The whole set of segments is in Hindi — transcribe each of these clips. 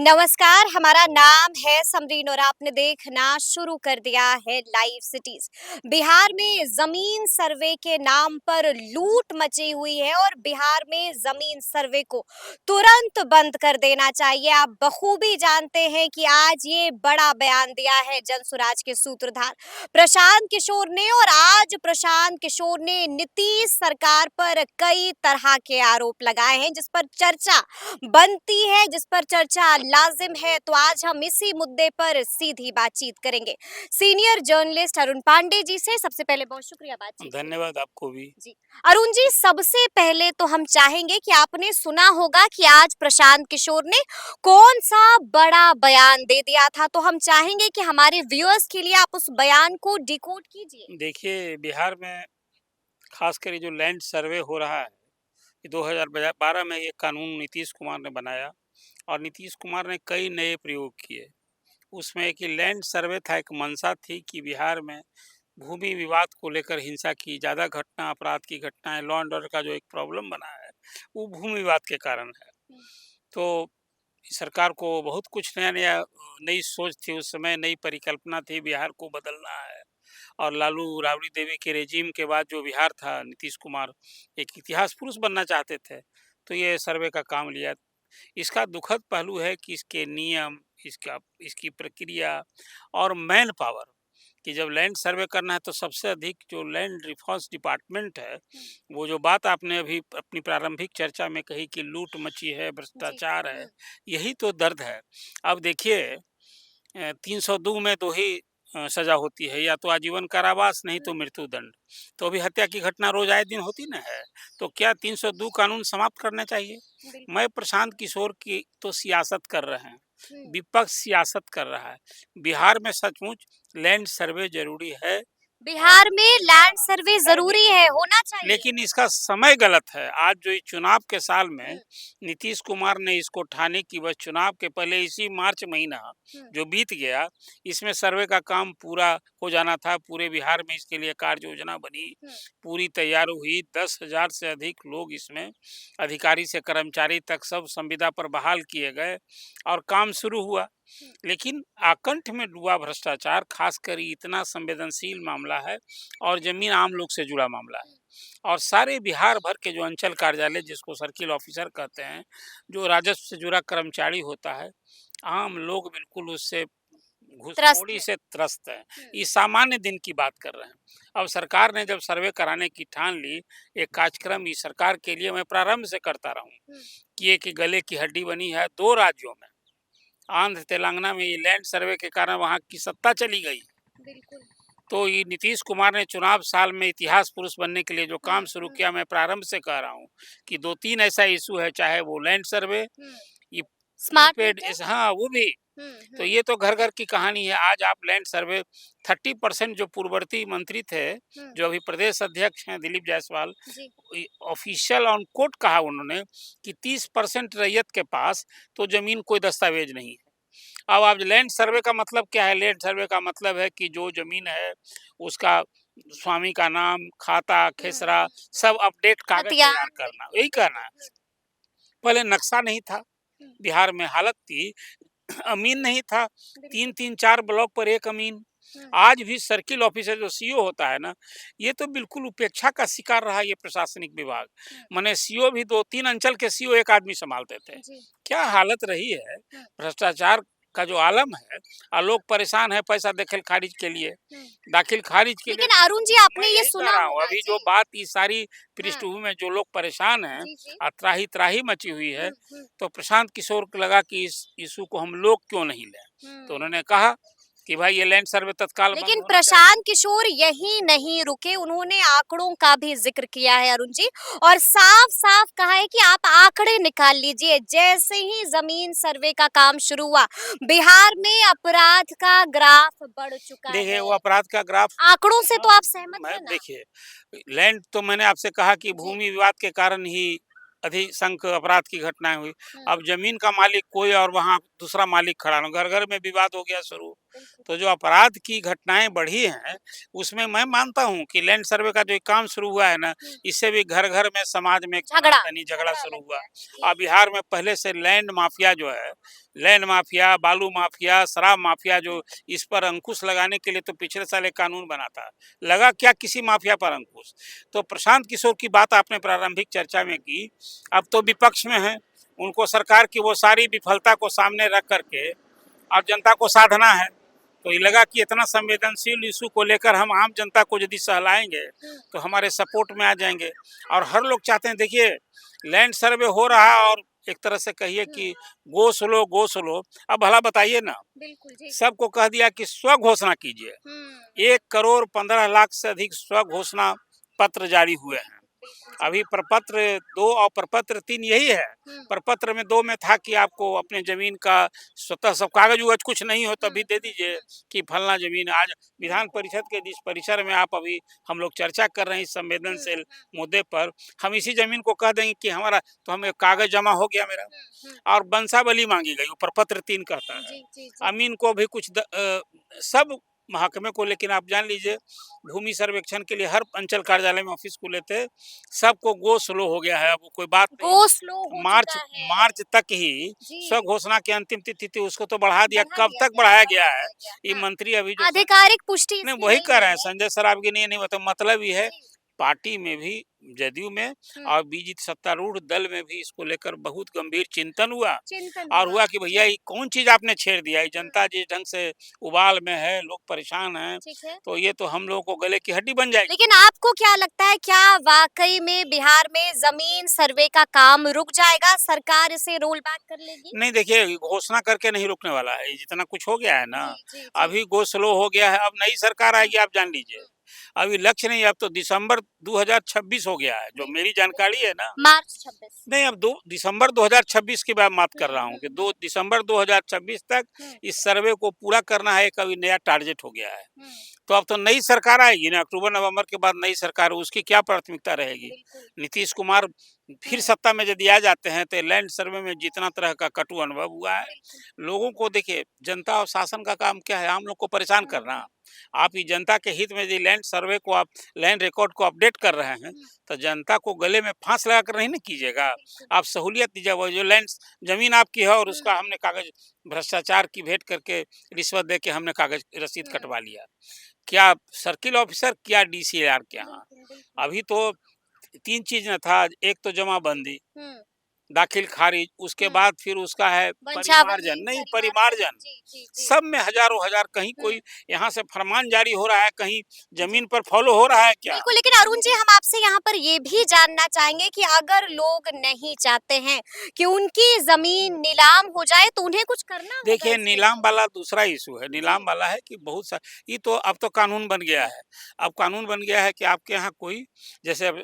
नमस्कार, हमारा नाम है समरीन और आपने देखना शुरू कर दिया है लाइव सिटीज। बिहार में जमीन सर्वे के नाम पर लूट मची हुई है और बिहार में जमीन सर्वे को तुरंत बंद कर देना चाहिए। आप बखूबी जानते हैं कि आज ये बड़ा बयान दिया है जनसुराज के सूत्रधार प्रशांत किशोर ने और आज प्रशांत किशोर ने नीतीश सरकार पर कई तरह के आरोप लगाए हैं जिस पर चर्चा बनती है, जिस पर चर्चा लाजिम है। तो आज हम इसी मुद्दे पर सीधी बातचीत करेंगे सीनियर जर्नलिस्ट अरुण पांडे जी से। सबसे पहले बहुत शुक्रिया बातचीत के लिए। धन्यवाद आपको भी। जी अरुण जी, सबसे पहले तो हम चाहेंगे कि आपने सुना होगा कि आज प्रशांत किशोर ने कौन सा बड़ा बयान दे दिया था, तो हम चाहेंगे कि हमारे व्यूअर्स के लिए आप उस बयान को डिकोड कीजिए। देखिए, बिहार में खासकर ये जो लैंड सर्वे हो रहा है, ये 2012 में ये कानून नीतीश कुमार ने बनाया और नीतीश कुमार ने कई नए प्रयोग किए। उसमें एक ये लैंड सर्वे था, एक मंशा थी कि बिहार में भूमि विवाद को लेकर हिंसा की ज़्यादा घटना, अपराध की घटनाएं, लॉ एंड ऑर्डर का जो एक प्रॉब्लम बना है, वो भूमि विवाद के कारण है। तो सरकार को बहुत कुछ नया-नया नई सोच थी उस समय, नई परिकल्पना थी, बिहार को बदलना है। और लालू राबड़ी देवी के रेजिम के बाद जो बिहार था, नीतीश कुमार एक इतिहास पुरुष बनना चाहते थे, तो ये सर्वे का काम लिया। इसका दुखद पहलू है कि इसके नियम, इसकी प्रक्रिया और मैन पावर कि जब लैंड सर्वे करना है तो सबसे अधिक जो लैंड रिफॉर्म्स डिपार्टमेंट है, वो जो बात आपने अभी अपनी प्रारंभिक चर्चा में कही कि लूट मची है, भ्रष्टाचार है, यही तो दर्द है। अब देखिए 302 में 2 ही सज़ा होती है, या तो आजीवन कारावास नहीं तो मृत्युदंड। तो अभी हत्या की घटना रोज़ आए दिन होती ना है, तो क्या 302 कानून समाप्त करना चाहिए? मैं प्रशांत किशोर की तो सियासत कर रहे हैं, विपक्ष सियासत कर रहा है। बिहार में सचमुच लैंड सर्वे ज़रूरी है। बिहार में लैंड सर्वे जरूरी है, होना चाहिए। लेकिन इसका समय गलत है। आज जो इस चुनाव के साल में नीतीश कुमार ने इसको ठाने कि बस चुनाव के पहले इसी मार्च महीना जो बीत गया, इसमें सर्वे का काम पूरा हो जाना था। पूरे बिहार में इसके लिए कार्य योजना बनी, पूरी तैयार हुई। 10,000 से अधिक लोग इसमें, अधिकारी से कर्मचारी तक सब संविदा पर बहाल किए गए और काम शुरू हुआ। लेकिन आकंठ में डूबा भ्रष्टाचार, खासकर इतना संवेदनशील मामला है और जमीन आम लोग से जुड़ा मामला है। और सारे बिहार भर के जो अंचल कार्यालय, जिसको सर्किल ऑफिसर कहते हैं, जो राजस्व से जुड़ा कर्मचारी होता है, आम लोग बिल्कुल उससे घुसखोरी से त्रस्त है। ये सामान्य दिन की बात कर रहे हैं। अब सरकार ने जब सर्वे कराने की ठान ली, एक कार्यक्रम इस सरकार के लिए मैं प्रारंभ से करता रहा हूँ कि एक गले की हड्डी बनी है 2 राज्यों में, आंध्र तेलंगाना में ये लैंड सर्वे के कारण वहाँ की सत्ता चली गई। बिल्कुल। तो ये नीतीश कुमार ने चुनाव साल में इतिहास पुरुष बनने के लिए जो काम शुरू किया, मैं प्रारंभ से कह रहा हूँ कि 2-3 ऐसा इशू है, चाहे वो लैंड सर्वे, ये स्मार्ट प्रीपेड मीटर। हाँ, वो भी। तो ये तो घर-घर की कहानी है। आज आप लैंड सर्वे 30% जो पूर्ववर्ती मंत्री थे, जो अभी प्रदेश अध्यक्ष हैं Dilip Jaiswal, official on court कहा उन्होंने कि 30% रैयत के पास तो जमीन कोई दस्तावेज नहीं है। अब आप लैंड सर्वे का मतलब क्या है? लैंड सर्वे का मतलब है कि जो ज़मीन है उसका स्वामी का नाम, खाता, खेसरा सब अपडेट कागज़ तैयार करना, यही कहना है। पहले नक्शा नहीं था, बिहार में हालत थी, अमीन नहीं था, 3-3 4 ब्लॉक पर 1 अमीन। आज भी सर्किल ऑफिसर जो सीओ होता है ना, ये तो बिल्कुल उपेक्षा का शिकार रहा ये प्रशासनिक विभाग। माने सीओ भी 2-3 अंचल के सीओ एक आदमी संभालते थे। क्या हालत रही है, भ्रष्टाचार का जो आलम है, लोग परेशान है पैसा दाखिल खारिज के लिए, दाखिल खारिज के लिए। लेकिन अरुण जी, आपने ये सुना होगा अभी जो बात ये सारी पृष्ठभूमि में जो लोग परेशान हैं और त्राही-त्राही मची हुई है, तो प्रशांत किशोर को लगा कि इस इशू को हम लोग क्यों नहीं लें? तो उन्होंने कहा कि भाई ये लैंड सर्वे तत्काल। लेकिन प्रशांत किशोर यही नहीं रुके, उन्होंने आंकड़ों का भी जिक्र किया है अरुण जी, और साफ-साफ कहा है कि आप आंकड़े निकाल लीजिए। जैसे ही जमीन सर्वे का काम शुरू हुआ, बिहार में अपराध का ग्राफ बढ़ चुका है। देखिए, वो अपराध का ग्राफ आंकड़ों से तो आप सहमत हैं ना? देखिए, लैंड तो मैंने आपसे कहा कि भूमि विवाद के कारण ही अधिसंख्य अपराध की घटनाएं हुई। अब जमीन का मालिक कोई और वहाँ दूसरा मालिक खड़ा, घर घर में विवाद हो गया शुरू। बिल्कुल। तो जो अपराध की घटनाएँ बढ़ी हैं, उसमें मैं मानता हूँ कि लैंड सर्वे का जो काम शुरू हुआ है ना, हुँ। इससे भी घर-घर में समाज में एक झगड़ा, तनातनी झगड़ा झगड़ा शुरू लग हुआ। गया। जी। बिहार में पहले से लैंड माफिया जो है, लैंड माफिया, बालू माफिया, शराब माफिया जो इस पर अंकुश लगाने के लिए तो पिछले साल एक कानून बना था। लगा क्या किसी माफिया पर अंकुश। तो प्रशांत किशोर की बात आपने प्रारंभिक चर्चा में की, अब तो विपक्ष में हैं, उनको सरकार की वो सारी विफलता को सामने रख कर के और जनता को साधना है। तो ये लगा कि इतना संवेदनशील इशू को लेकर हम आम जनता को यदि सहलाएँगे, हुँ। तो हमारे सपोर्ट में आ जाएँगे। और हर लोग चाहते हैं, देखिए लैंड सर्वे हो रहा है और एक तरह से कहिए हुँ। कि गो स्लो। अब भला बताइए ना, बिल्कुल, जी। सबको कह दिया कि स्वघोषणा कीजिए। हुँ। 1 करोड़ 15 लाख से अधिक स्वघोषणा पत्र जारी हुए हैं। बिल्कुल, जी। अभी प्रपत्र 2 और प्रपत्र 3 यही है। हुँ। प्रपत्र में 2 में था कि आपको अपने ज़मीन का स्वतः सब कागज़-उगज कुछ नहीं हो तब भी दे दीजिए कि फलना ज़मीन आज विधान परिषद के जिस परिसर में आप अभी हम लोग चर्चा कर रहे हैं इस हुँ, संवेदनशील हुँ, मुद्दे पर, हम इसी ज़मीन को कह देंगे कि हमारा तो हमें कागज़ जमा हो गया मेरा हुँ, हुँ। और वंशावली माँगी गई, वो प्रपत्र 3 कहता है। जी, जी, जी। अमीन को भी कुछ सब महकमे को, लेकिन आप जान लीजिए भूमि सर्वेक्षण के लिए हर अंचल कार्यालय में ऑफिस खुले थे, सबको गो स्लो हो गया है, अब कोई बात नहीं। गो स्लो हो मार्च चुका है। मार्च तक ही जी। स्वघोषणा की अंतिम तिथि थी, उसको तो बढ़ा दिया, बढ़ा कब दिया तक गया, बढ़ाया गया बढ़ा है? दिया गया। ये हाँ। मंत्री अभी जो आधिकारिक पुष्टि नहीं इसकी वही नहीं कह रहे हुई हैं, है। संजय सरावगी ने ये नहीं बता, मतलब ये है जी। पार्टी में भी, जदयू में हुँ। और बीजेपी सत्तारूढ़ दल में भी इसको लेकर बहुत गंभीर चिंतन हुआ चिंतन और हुआ। हुआ कि भैया जी। ये कौन चीज़ आपने छेड़ दिया है? हुँ। जनता जिस ढंग से उबाल में है, लोग परेशान हैं, ठीक है। तो ये तो हम लोगों को गले की हड्डी बन जाएगी। लेकिन आपको क्या लगता है, क्या वाक़ई में बिहार में ज़मीन सर्वे का काम रुक जाएगा? सरकार इसे रोल बैक कर लेगी? नहीं देखिए, घोषणा करके नहीं रुकने वाला है, ये जितना कुछ हो गया है ना, जी, जी, जी। अभी गो स्लो हो गया है, अब नई सरकार हुँ, आएगी आप जान लीजिए। हुँ। अभी लक्ष्य नहीं, अब तो दिसंबर 2026 हो गया है, जो बिल्कुल, मेरी जानकारी बिल्कुल। है ना। मार्च 26। नहीं, अब 2 दिसंबर 2026 की मैं बात हुँ, कर रहा हूँ हुँ, कि हुँ। 2 दिसंबर 2026 तक हुँ, इस सर्वे को पूरा करना है, एक अभी नया टारगेट हो गया है। हुँ। तो अब तो नई सरकार आएगी ना, अक्टूबर-नवंबर के बाद नई सरकार, उसकी क्या प्राथमिकता रहेगी? बिल्कुल। नीतीश कुमार फिर हुँ, सत्ता में यदि आ जाते हैं, तो लैंड सर्वे में जितना तरह का कटु अनुभव हुआ है, बिल्कुल। लोगों को देखिए, जनता और शासन का काम क्या है? आम लोग को परेशान हुँ, करना। हुँ, आप ये जनता के हित में यदि लैंड सर्वे को आप लैंड रिकॉर्ड को अपडेट कर रहे हैं, हुँ। तो जनता को गले में फांस लगाकर नहीं ना कीजिएगा। बिल्कुल। आप सहूलियत दीजिए, वो जो लैंड ज़मीन आपकी है और उसका हुँ, हमने कागज़ भ्रष्टाचार की भेंट करके रिश्वत दे के हमने कागज़ रसीद हुँ। कटवा लिया। क्या सर्किल ऑफिसर, क्या डीसीआर के यहाँ। बिल्कुल, बिल्कुल। अभी तो 3 चीज़ ना था, एक तो जमाबंदी, हुँ, दाखिल खारिज, उसके हुँ। बाद फिर उसका है वंशावली, परिमार्जन, नहीं परिमार्जन। परिमार्जन, जी, जी, जी। सब में हज़ारों हज़ार, कहीं हुँ, कोई यहाँ से फरमान जारी हो रहा है, कहीं जी। ज़मीन पर फॉलो हो रहा है क्या? बिल्कुल, लेकिन अरुण जी, हम आपसे यहाँ पर ये भी जानना चाहेंगे कि अगर लोग नहीं चाहते हैं कि उनकी ज़मीन नीलाम हो जाए, तो उन्हें कुछ करना होगा देखिए, इसके नीलाम लिए। वाला दूसरा इशू है। जी। नीलाम वाला है कि बहुत सा ये तो अब तो कानून बन गया है। अब कानून बन गया है कि आपके यहाँ कोई, जैसे अब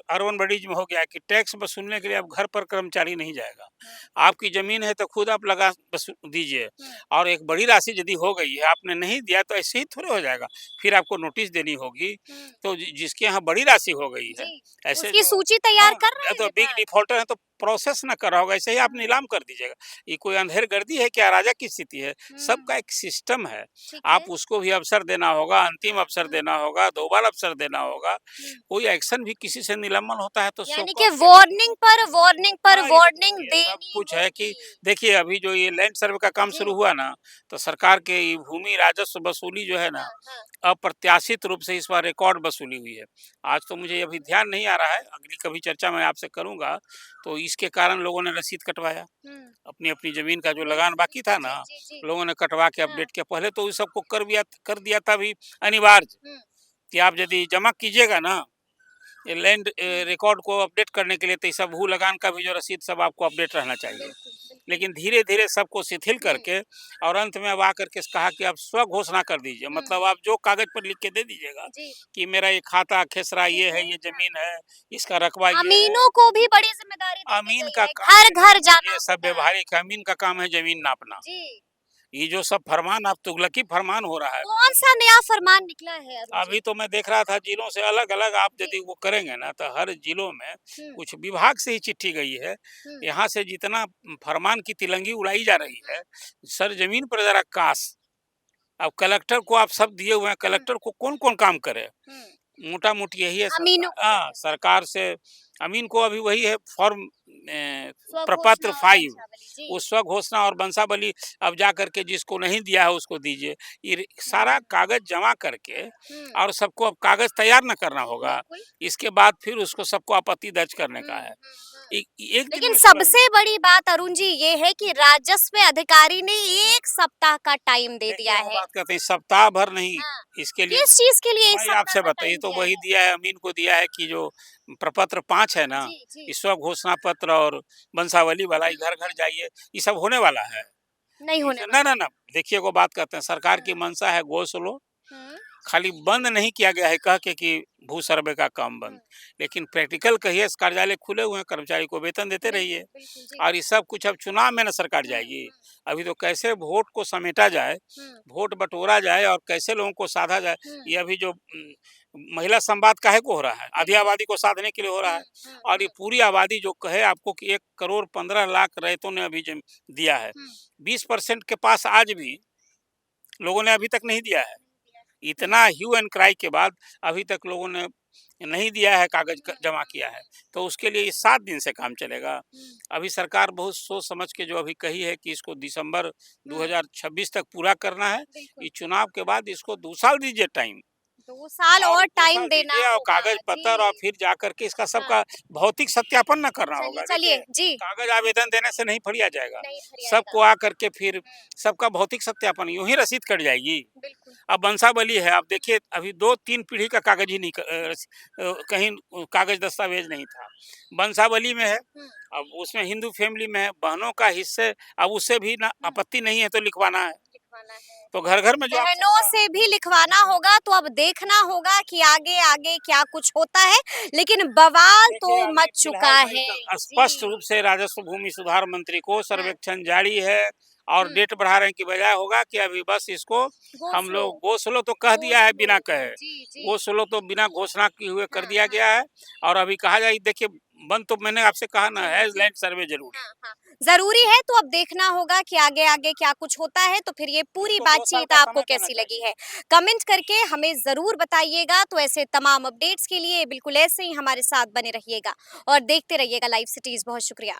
अर्बन बडीज़ में हो गया है कि टैक्स वसूलने के लिए अब घर पर कर्मचारी नहीं जाएगा। हाँ, आपकी ज़मीन है तो खुद आप लगा वसू दीजिए हुँ, और एक बड़ी राशि यदि हो गई है, आपने नहीं दिया तो ऐसे ही थोड़े हो जाएगा। फिर आपको नोटिस देनी होगी। हुँ। तो जिसके यहाँ बड़ी राशि हो गई है, जी, ऐसे उसकी जो सूची तैयार हाँ, कर रहा या है तो बिग विभाग। डिफ़ॉल्टर है तो प्रोसेस ना कर रहा होगा, ऐसे ही आप हुँ, नीलाम कर दीजिएगा। ये कोई अंधेरगर्दी है क्या? अराजक की स्थिति है। हुँ, सबका एक सिस्टम है। ठीक आप है। उसको भी अवसर देना होगा, अंतिम अवसर हुँ, देना होगा, 2 बार अवसर देना होगा। हुँ। कोई एक्शन भी किसी से निलंबन होता है तो सो यानी कि कॉज़ किया जाता है। वार्निंग पर वार्निंग पर हाँ, वार्निंग ये सब देनी कुछ है कि होगी। देखिए, अभी जो ये लैंड सर्वे का काम जी। शुरू हुआ ना, तो सरकार के ये भूमि राजस्व वसूली जो है ना, हाँ, हाँ। अप्रत्याशित रूप से इस बार रिकॉर्ड वसूली हुई है। आज तो मुझे अभी ध्यान नहीं आ रहा है, अगली कभी चर्चा मैं आपसे करूँगा, तो इसके कारण लोगों ने रसीद कटवाया। हुँ। अपनी-अपनी ज़मीन का जो लगान बिल्कुल, बाकी था बिल्कुल। जी, ना, जी, जी। लोगों ने कटवा के हाँ। अपडेट किया। पहले तो इस सबको कर दिया था अभी अनिवार्य हुँ, कि आप यदि जमा कीजिएगा ना, ये लैंड हुँ। रिकॉर्ड को अपडेट करने के लिए, तो ये सब भू लगान का भी जो रसीद सब आपको अपडेट रहना चाहिए। बिल्कुल, बिल्कुल। लेकिन धीरे-धीरे सबको शिथिल हुँ, करके और अंत में अब आकर के कहा कि आप स्व-घोषणा कर दीजिए। हुँ। मतलब आप जो कागज़ पर लिख के दे दीजिएगा जी, कि मेरा ये खाता खेसरा ठीक ये है। है, ये हाँ। ज़मीन है, इसका रकबा ये है। अमीनों को भी बड़ी ज़िम्मेदारी दे दी अमीन गई का है, काम है घर-घर जाना ये सब होगा। व्यवहारिक, अमीन का काम है ज़मीन नापना। जी। ये जो सब फरमान, अब तुगलकी फरमान हो रहा है। कौन-सा नया फरमान निकला है अरुण जी? अभी तो मैं देख रहा था जिलों से अलग-अलग आप जी। यदि वो करेंगे ना, तो हर जिलों में हुँ, कुछ विभाग से ही चिट्ठी गई है। हुँ, यहाँ से जितना फरमान की तिलंगी उड़ाई जा रही है, सरज़मीन पर ज़रा काश अब कलेक्टर को आप सब दिए हुए हैं, हुँ, कलेक्टर को कौन-कौन काम करे? हुँ। मोटा-मोटी यही है अमीनों सरकार, को हाँ, देंगे। सरकार से अमीन को अभी वही है फॉर्म प्रपत्र स्वघोषणा और 5, वंशावली, वो जी। स्व-घोषणा और वंशावली अब जा करके जिसको नहीं दिया है उसको दीजिए। ये सारा हुँ, कागज़ जमा करके हुँ, और सबको अब कागज़ तैयार ना करना होगा, बिल्कुल। इसके बाद फिर उसको सबको आपत्ति दर्ज करने हुँ, का है। हुँ, हुँ। एक एक दिन लेकिन में पूरा नहीं। सबसे बड़ी बात अरुण जी ये है कि राजस्व अधिकारी ने 1 सप्ताह का टाइम दे देखिए दिया वो है। बात करते हैं सप्ताह भर नहीं, हाँ, इसके लिए किस चीज़ के लिए 1 मैं सप्ताह आपसे का बताइए टाइम तो दिया वही है? दिया है, अमीन को दिया है कि जो प्रपत्र 5 है ना, जी, जी। स्व घोषणा पत्र और वंशावली वाला ये हुँ, घर-घर हुँ। जाइए, ये सब होने वाला है। नहीं होने इसे ना, वाला ना, है। ना, देखिए एगो बात कहते हैं सरकार की हाँ, मंशा है गो स्लो, हुँ, खाली बंद नहीं किया गया है कह के कि भू सर्वे का काम हुँ। बंद। लेकिन प्रैक्टिकल कहिए कार्यालय खुले हुए हैं, कर्मचारी को वेतन देते रहिए बिल्कुल, बिल्कुल, जी। और ये सब कुछ अब चुनाव में ना सरकार हुँ, जाएगी। हुँ, अभी तो कैसे वोट को समेटा जाए, हुँ, वोट बटोरा जाए और कैसे लोगों को साधा जाए, हुँ। ये अभी जो महिला संवाद काहे को हो रहा है? आधी बिल्कुल। आबादी को साधने के लिए हो रहा हुँ, है हुँ, और ये हुँ, पूरी आबादी जो कहे आपको कि 1 करोड़ 15 लाख रैयतों ने अभी जो दिया है, हुँ। 20% के पास आज भी लोगों ने अभी तक नहीं दिया है। नहीं दिया। हुँ, इतना ह्यू एंड क्राई के बाद अभी तक लोगों ने नहीं दिया है, कागज हुँ, जमा हुँ, किया है, हुँ, तो उसके लिए ये 7 दिन से काम चलेगा। हुँ, अभी सरकार बहुत सोच समझ के जो अभी कही है कि इसको दिसंबर हुँ, 2026 तक पूरा करना है। बिल्कुल। ये चुनाव के बाद इसको 2 साल दीजिए टाइम 2 साल और और 2 टाइम साल देना दीजिए और होगा। कागज पत्तर और जी, फिर जा करके इसका हाँ। सबका भौतिक सत्यापन ना करना चलिए, होगा। चलिए। देखिए, जी, कागज आवेदन देने से नहीं फरिया जाएगा। नहीं सबको फरियाएगा। आ करके फिर हुँ, सबका भौतिक सत्यापन यूँ ही रसीद कट जाएगी। बिल्कुल। अब वंशावली है, आप देखिए अभी 2-3 पीढ़ी का कागज ही नहीं कहीं कागज दस्तावेज नहीं था। वंशावली में है, हुँ, अब उसमें हिंदू फैमिली में है, बहनों का हिस्से अब उससे भी ना हुँ, आपत्ति नहीं है तो लिखवाना है। लिखवाना है। तो घर-घर में जो आप बहनों सत्ता से भी लिखवाना होगा तो अब देखना होगा कि आगे आगे क्या कुछ होता है लेकिन बवाल देखिए तो अभी मच चुका फिलहाल भाई है। स्पष्ट जी, रूप से राजस्व भूमि सुधार मंत्री को हाँ, सर्वेक्षण जारी है और हुँ, डेट बढ़ा रहे हैं कि बजाय होगा कि अभी बस इसको गो हम स्लो, लोग गो स्लो तो कह गो दिया है स्लो। बिना कहे, जी, जी। गो स्लो तो बिना घोषणा किए हुए कर हाँ, दिया हाँ। गया है और अभी कहा जाए देखिए बंद तो मैंने आपसे कहा ना जी, है जी। लैंड सर्वे जरूरी हाँ, हाँ। ज़रूरी है तो अब देखना होगा कि आगे-आगे क्या कुछ होता है, तो फिर ये पूरी इसको 2 साल बातचीत का आपको समय देना कैसी लगी चाहिए। है? कमेंट करके हमें ज़रूर बताइएगा, तो ऐसे तमाम अपडेट्स के लिए बिल्कुल ऐसे ही हमारे साथ बने रहिएगा और देखते रहिएगा लाइव सिटीज़। बहुत शुक्रिया।